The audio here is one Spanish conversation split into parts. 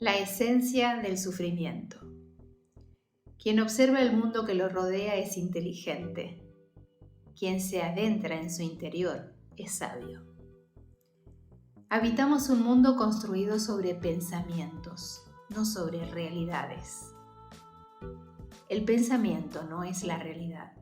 La esencia del sufrimiento. Quien observa el mundo que lo rodea es inteligente. Quien se adentra en su interior es sabio. Habitamos un mundo construido sobre pensamientos, no sobre realidades. El pensamiento no es la realidad.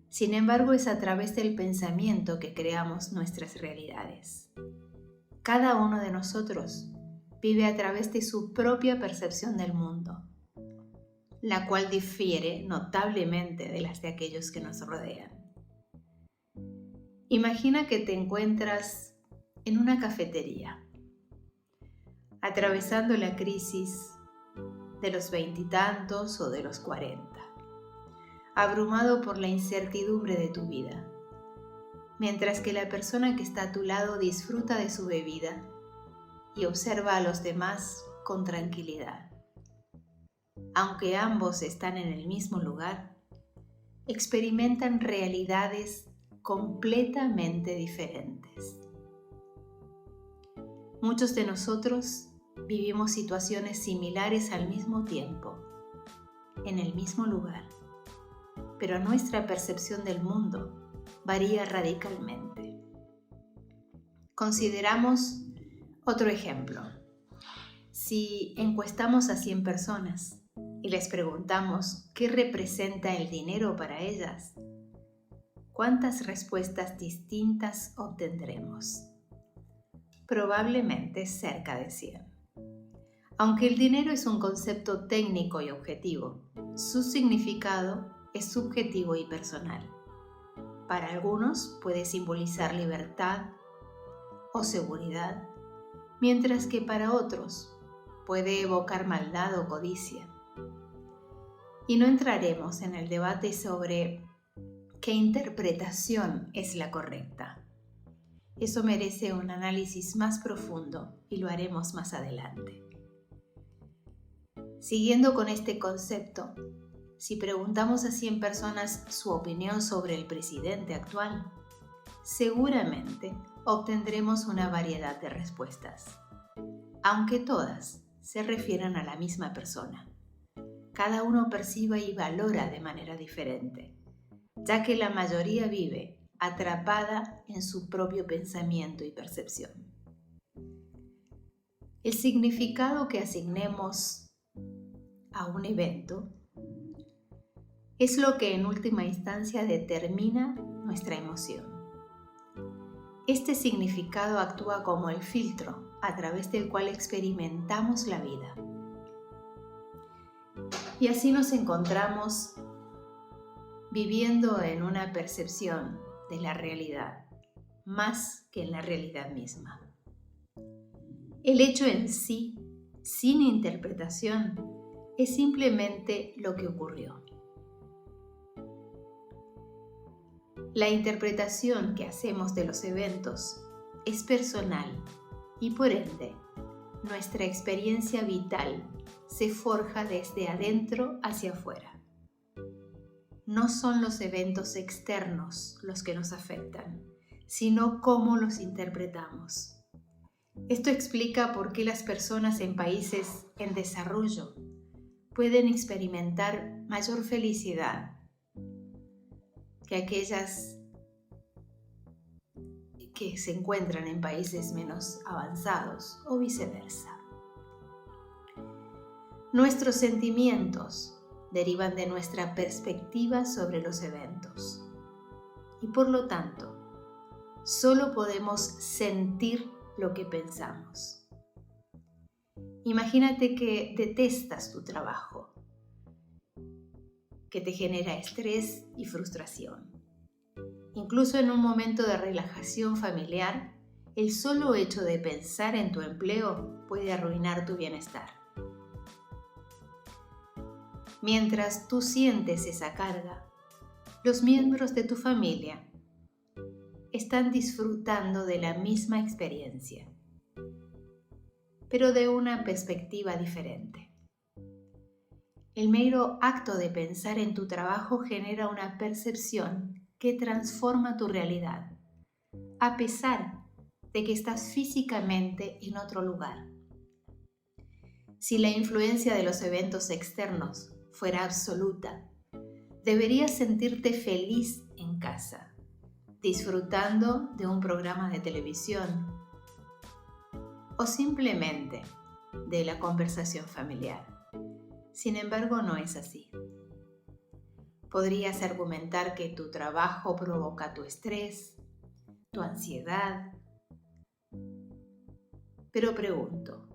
Sin embargo, es a través del pensamiento que creamos nuestras realidades. Cada uno de nosotros vive a través de su propia percepción del mundo, la cual difiere notablemente de las de aquellos que nos rodean. Imagina que te encuentras en una cafetería, atravesando la crisis de los 20 y tantos o de los 40, abrumado por la incertidumbre de tu vida, mientras que la persona que está a tu lado disfruta de su bebida y observa a los demás con tranquilidad. Aunque ambos están en el mismo lugar, experimentan realidades completamente diferentes. Muchos de nosotros vivimos situaciones similares al mismo tiempo, en el mismo lugar, pero nuestra percepción del mundo varía radicalmente. Consideramos otro ejemplo. Si encuestamos a 100 personas y les preguntamos qué representa el dinero para ellas, ¿cuántas respuestas distintas obtendremos? Probablemente cerca de 100. Aunque el dinero es un concepto técnico y objetivo, su significado es subjetivo y personal. Para algunos puede simbolizar libertad o seguridad, mientras que para otros puede evocar maldad o codicia. Y no entraremos en el debate sobre qué interpretación es la correcta. Eso merece un análisis más profundo y lo haremos más adelante. Siguiendo con este concepto, si preguntamos a 100 personas su opinión sobre el presidente actual, seguramente obtendremos una variedad de respuestas, aunque todas se refieran a la misma persona. Cada uno percibe y valora de manera diferente, ya que la mayoría vive atrapada en su propio pensamiento y percepción. El significado que asignemos a un evento es lo que en última instancia determina nuestra emoción. Este significado actúa como el filtro a través del cual experimentamos la vida. Y así nos encontramos viviendo en una percepción de la realidad, más que en la realidad misma. El hecho en sí, sin interpretación, es simplemente lo que ocurrió. La interpretación que hacemos de los eventos es personal y por ende, nuestra experiencia vital se forja desde adentro hacia afuera. No son los eventos externos los que nos afectan, sino cómo los interpretamos. Esto explica por qué las personas en países en desarrollo pueden experimentar mayor felicidad que aquellas que se encuentran en países menos avanzados o viceversa. Nuestros sentimientos derivan de nuestra perspectiva sobre los eventos y por lo tanto, solo podemos sentir lo que pensamos. Imagínate que detestas tu trabajo, que te genera estrés y frustración. Incluso en un momento de relajación familiar, el solo hecho de pensar en tu empleo puede arruinar tu bienestar. Mientras tú sientes esa carga, los miembros de tu familia están disfrutando de la misma experiencia, pero de una perspectiva diferente. El mero acto de pensar en tu trabajo genera una percepción que transforma tu realidad, a pesar de que estás físicamente en otro lugar. Si la influencia de los eventos externos fuera absoluta, deberías sentirte feliz en casa, disfrutando de un programa de televisión o simplemente de la conversación familiar. Sin embargo, no es así. Podrías argumentar que tu trabajo provoca tu estrés, tu ansiedad. Pero pregunto,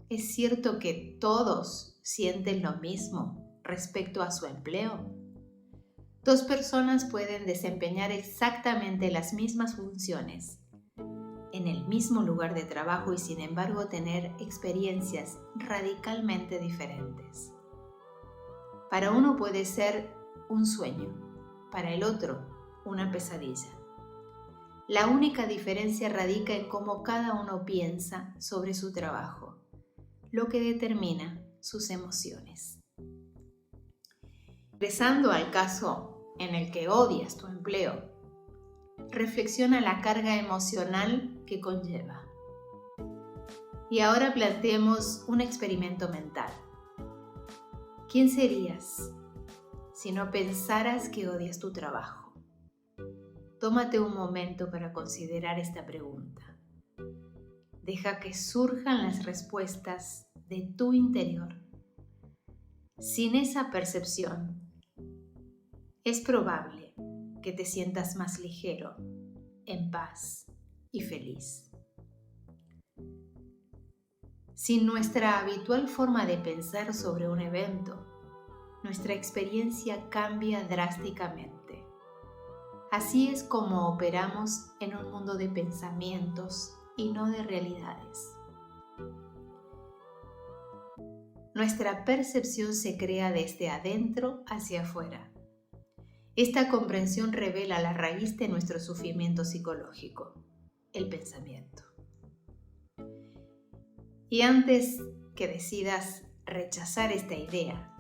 ¿es cierto que todos sienten lo mismo respecto a su empleo? Dos personas pueden desempeñar exactamente las mismas funciones en el mismo lugar de trabajo y sin embargo tener experiencias radicalmente diferentes. Para uno puede ser un sueño, para el otro una pesadilla. La única diferencia radica en cómo cada uno piensa sobre su trabajo, lo que determina sus emociones. Regresando al caso en el que odias tu empleo, reflexiona la carga emocional que conlleva. Y ahora planteemos un experimento mental. ¿Quién serías si no pensaras que odias tu trabajo? Tómate un momento para considerar esta pregunta. Deja que surjan las respuestas de tu interior. Sin esa percepción, es probable que te sientas más ligero, en paz y feliz. Sin nuestra habitual forma de pensar sobre un evento, nuestra experiencia cambia drásticamente. Así es como operamos en un mundo de pensamientos y no de realidades. Nuestra percepción se crea desde adentro hacia afuera. Esta comprensión revela la raíz de nuestro sufrimiento psicológico, el pensamiento. Y antes que decidas rechazar esta idea,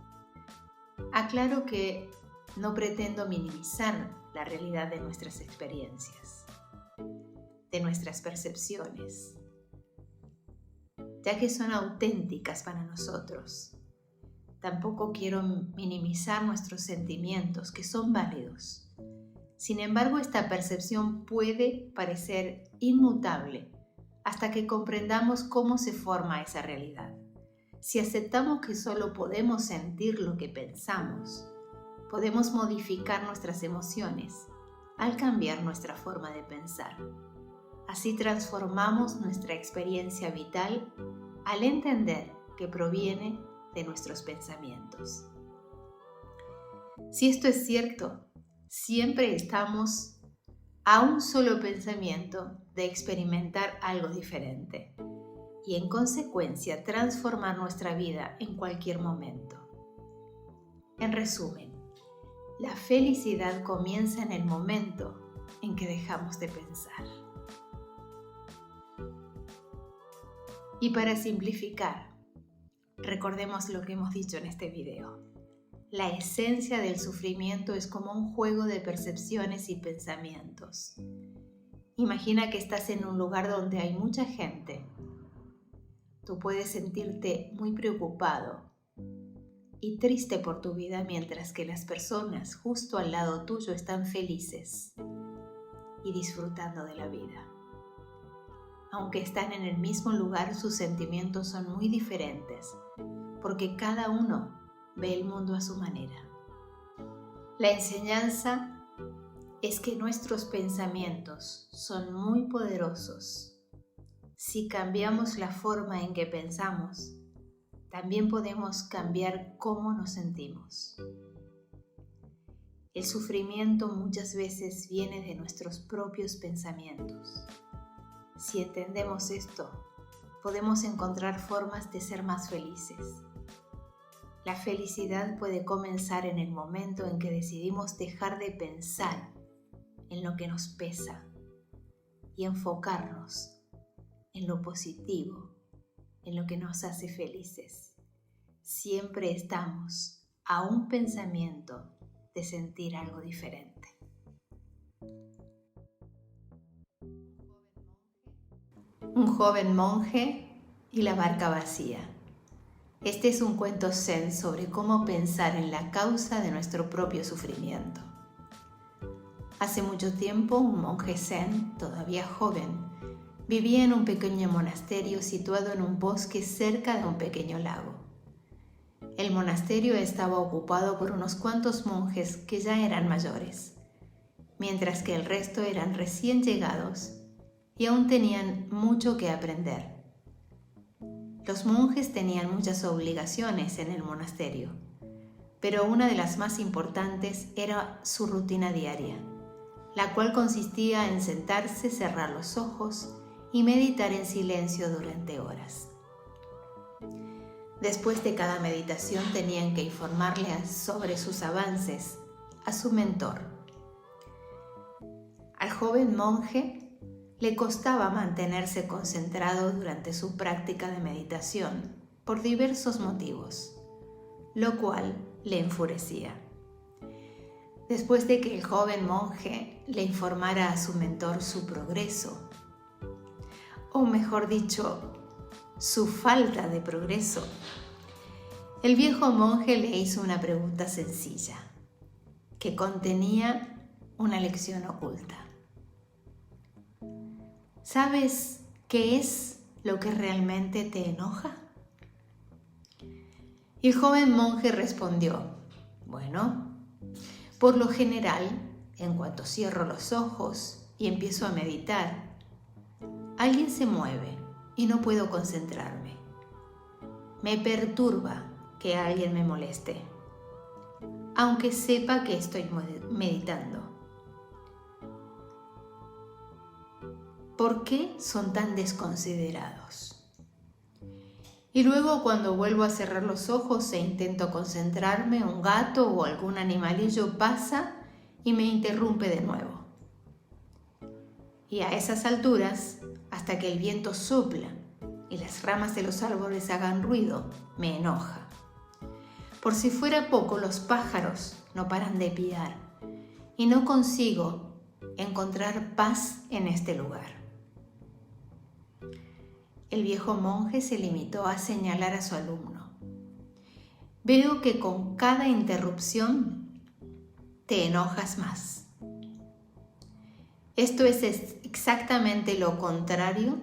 aclaro que no pretendo minimizar la realidad de nuestras experiencias, de nuestras percepciones, ya que son auténticas para nosotros. Tampoco quiero minimizar nuestros sentimientos, que son válidos. Sin embargo, esta percepción puede parecer inmutable hasta que comprendamos cómo se forma esa realidad. Si aceptamos que solo podemos sentir lo que pensamos, podemos modificar nuestras emociones al cambiar nuestra forma de pensar. Así transformamos nuestra experiencia vital al entender que proviene de nuestros pensamientos. Si esto es cierto, siempre estamos a un solo pensamiento de experimentar algo diferente y en consecuencia transformar nuestra vida en cualquier momento. En resumen, la felicidad comienza en el momento en que dejamos de pensar. Y para simplificar, recordemos lo que hemos dicho en este video. La esencia del sufrimiento es como un juego de percepciones y pensamientos. Imagina que estás en un lugar donde hay mucha gente. Tú puedes sentirte muy preocupado y triste por tu vida mientras que las personas justo al lado tuyo están felices y disfrutando de la vida. Aunque están en el mismo lugar, sus sentimientos son muy diferentes, porque cada uno ve el mundo a su manera. La enseñanza es que nuestros pensamientos son muy poderosos. Si cambiamos la forma en que pensamos, también podemos cambiar cómo nos sentimos. El sufrimiento muchas veces viene de nuestros propios pensamientos. Si entendemos esto, podemos encontrar formas de ser más felices. La felicidad puede comenzar en el momento en que decidimos dejar de pensar en lo que nos pesa y enfocarnos en lo positivo, en lo que nos hace felices. Siempre estamos a un pensamiento de sentir algo diferente. Un joven monje y la barca vacía. Este es un cuento zen sobre cómo pensar en la causa de nuestro propio sufrimiento. Hace mucho tiempo, un monje zen, todavía joven, vivía en un pequeño monasterio situado en un bosque cerca de un pequeño lago. El monasterio estaba ocupado por unos cuantos monjes que ya eran mayores, mientras que el resto eran recién llegados y aún tenían mucho que aprender. Los monjes tenían muchas obligaciones en el monasterio, pero una de las más importantes era su rutina diaria, la cual consistía en sentarse, cerrar los ojos y meditar en silencio durante horas. Después de cada meditación tenían que informarle sobre sus avances a su mentor. Al joven monje le costaba mantenerse concentrado durante su práctica de meditación por diversos motivos, lo cual le enfurecía. Después de que el joven monje le informara a su mentor su progreso, o mejor dicho, su falta de progreso, el viejo monje le hizo una pregunta sencilla, que contenía una lección oculta. ¿Sabes qué es lo que realmente te enoja? Y el joven monje respondió, bueno, por lo general, en cuanto cierro los ojos y empiezo a meditar, alguien se mueve y no puedo concentrarme. Me perturba que alguien me moleste, aunque sepa que estoy meditando. ¿Por qué son tan desconsiderados? Y luego cuando vuelvo a cerrar los ojos e intento concentrarme, un gato o algún animalillo pasa y me interrumpe de nuevo. Y a esas alturas, hasta que el viento sopla y las ramas de los árboles hagan ruido, me enoja. Por si fuera poco, los pájaros no paran de piar y no consigo encontrar paz en este lugar. El viejo monje se limitó a señalar a su alumno. Veo que con cada interrupción te enojas más. Esto es exactamente lo contrario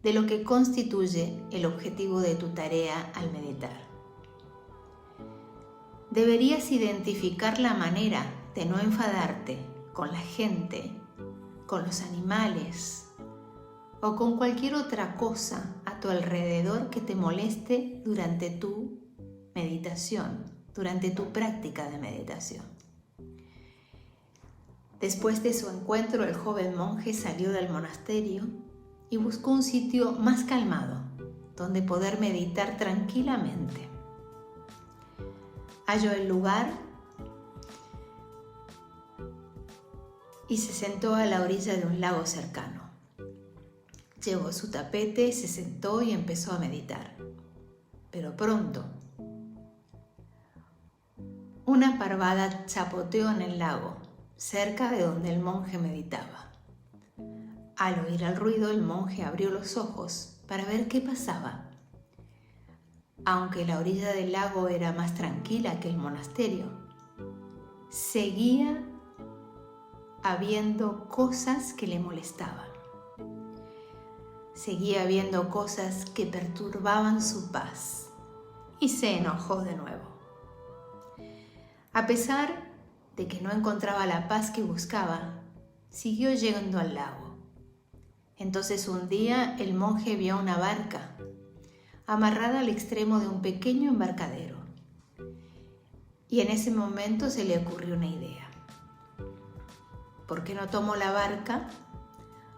de lo que constituye el objetivo de tu tarea al meditar. Deberías identificar la manera de no enfadarte con la gente, con los animales o con cualquier otra cosa a tu alrededor que te moleste durante tu meditación, durante tu práctica de meditación. Después de su encuentro, el joven monje salió del monasterio y buscó un sitio más calmado, donde poder meditar tranquilamente. Halló el lugar y se sentó a la orilla de un lago cercano. Llevó su tapete, se sentó y empezó a meditar. Pero pronto, una parvada chapoteó en el lago, cerca de donde el monje meditaba. Al oír el ruido, el monje abrió los ojos para ver qué pasaba. Aunque la orilla del lago era más tranquila que el monasterio, seguía habiendo cosas que le molestaban. Seguía viendo cosas que perturbaban su paz y se enojó de nuevo. A pesar de que no encontraba la paz que buscaba, siguió yendo al lago. Entonces un día el monje vio una barca amarrada al extremo de un pequeño embarcadero y en ese momento se le ocurrió una idea. ¿Por qué no tomo la barca,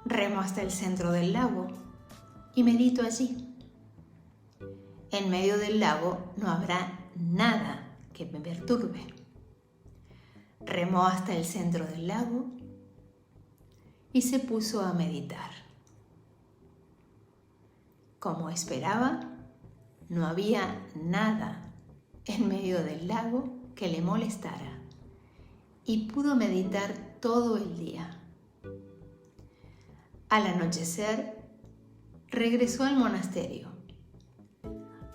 remo hasta el centro del lago y medito allí? En medio del lago no habrá nada que me perturbe. Remó hasta el centro del lago y se puso a meditar. Como esperaba, no había nada en medio del lago que le molestara y pudo meditar todo el día. Al anochecer, regresó al monasterio.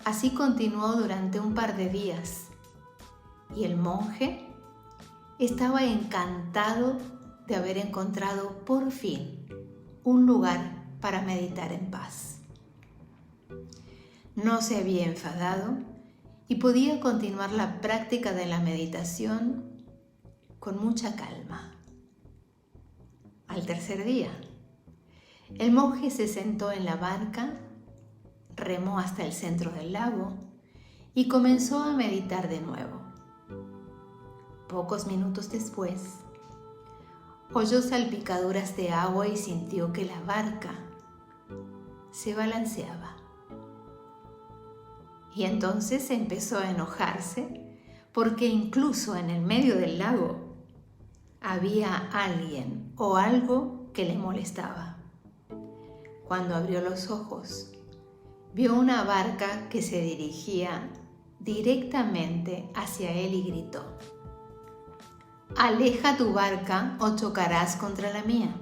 Así continuó durante un par de días y el monje estaba encantado de haber encontrado por fin un lugar para meditar en paz. No se había enfadado y podía continuar la práctica de la meditación con mucha calma. Al tercer día, el monje se sentó en la barca, remó hasta el centro del lago y comenzó a meditar de nuevo. Pocos minutos después, oyó salpicaduras de agua y sintió que la barca se balanceaba. Y entonces empezó a enojarse porque incluso en el medio del lago había alguien o algo que le molestaba. Cuando abrió los ojos, vio una barca que se dirigía directamente hacia él y gritó: «Aleja tu barca o chocarás contra la mía».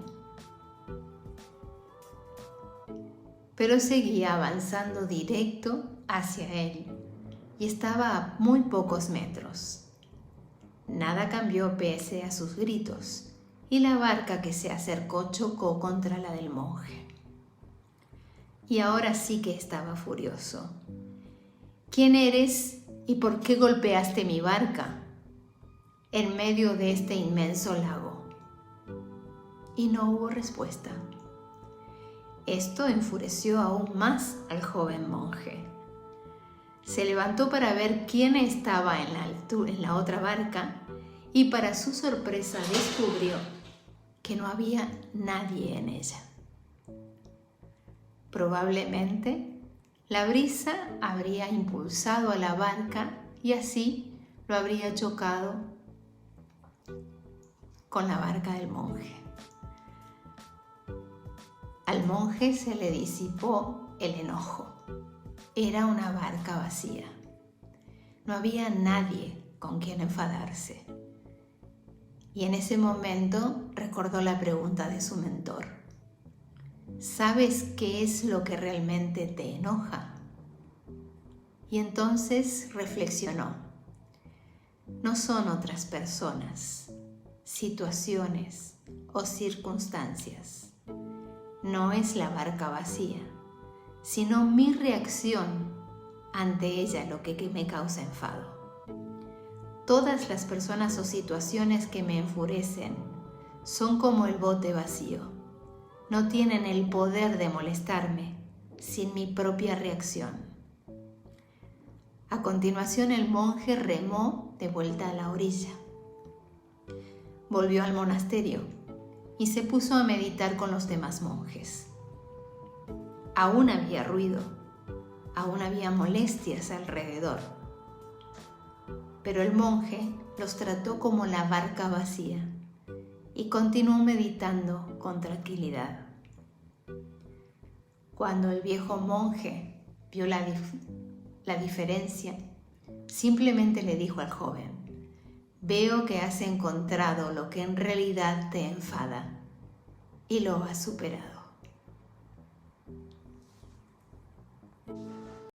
Pero seguía avanzando directo hacia él y estaba a muy pocos metros. Nada cambió pese a sus gritos y la barca que se acercó chocó contra la del monje. Y ahora sí que estaba furioso. «¿Quién eres y por qué golpeaste mi barca en medio de este inmenso lago?» Y no hubo respuesta. Esto enfureció aún más al joven monje. Se levantó para ver quién estaba en la otra barca y para su sorpresa descubrió que no había nadie en ella. Probablemente la brisa habría impulsado a la barca y así lo habría chocado con la barca del monje. Al monje se le disipó el enojo. Era una barca vacía. No había nadie con quien enfadarse. Y en ese momento recordó la pregunta de su mentor: ¿sabes qué es lo que realmente te enoja? Y entonces reflexionó: no son otras personas, situaciones o circunstancias. No es la barca vacía, sino mi reacción ante ella lo que me causa enfado. Todas las personas o situaciones que me enfurecen son como el bote vacío. No tienen el poder de molestarme sin mi propia reacción. A continuación, el monje remó de vuelta a la orilla. Volvió al monasterio y se puso a meditar con los demás monjes. Aún había ruido, aún había molestias alrededor, pero el monje los trató como la barca vacía y continuó meditando con tranquilidad. Cuando el viejo monje vio la diferencia, simplemente le dijo al joven: «Veo que has encontrado lo que en realidad te enfada y lo has superado».